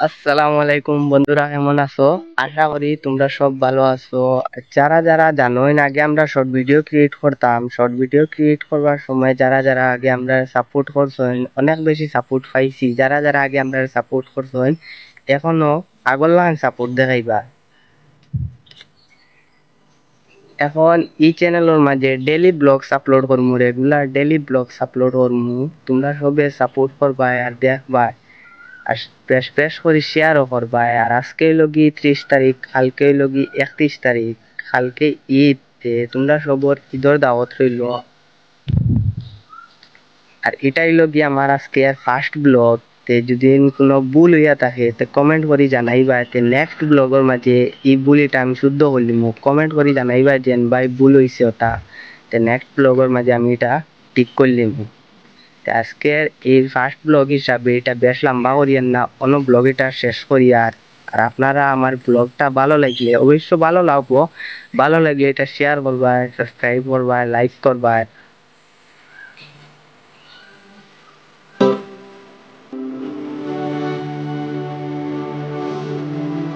আসসালামু আলাইকুম বন্ধুরা, কেমন আছো? আশা করি তোমরা সব ভালো আছো। যারা যারা জানোই না, আগে আমরা শর্ট ভিডিও ক্রিয়েট করতাম। শর্ট ভিডিও ক্রিয়েট করবার সময় যারা যারা আগে আমরা সাপোর্ট করছেন, অনেক বেশি সাপোর্ট পাইছি। যারা যারা আগে আমরা সাপোর্ট করছেন, এখনো আগর লাগান সাপোর্ট দেখাইবা। এখন এই চ্যানেলের মাঝে ডেইলি ব্লগস আপলোড করমু, রেগুলার ডেইলি ব্লগস আপলোড করমু। তোমরা সবে সাপোর্ট করবা আর দেখবা, আর বেশ বেশ করে শেয়ারও করবা। আর আজকে লগি 30 তারিখ, কালকে লগি 31 তারিখ, কালকে ঈদ। তোমরা সবর ঈদর দাওয়াত রইল। আর এটাই লগি আমার আজকে ফার্স্ট ব্লগ। যদি কোনো ভুল হইয়া থাকে তো কমেন্ট করে জানাইবা। নেক্সট ব্লগের মাঝে এই ভুল এটা আমি শুদ্ধ করলিম, কমেন্ট করে জানাইবা যে ভাই ভুল হয়েছে ওটা। নেক্সট ব্লগের মাঝে আমি এটা ঠিক করলিম। আজকের এই ফার্স্ট ব্লগ হিসাবে এটা বেশ লম্বা করিয়েন না, অন্য ব্লগ এটা শেষ করি। আর আর আপনারা আমার ব্লগটা ভালো লাগলে, অবশ্য ভালো লাগবো, ভালো লাগলে এটা শেয়ার করবা, সাবস্ক্রাইব করবা, লাইক করবা।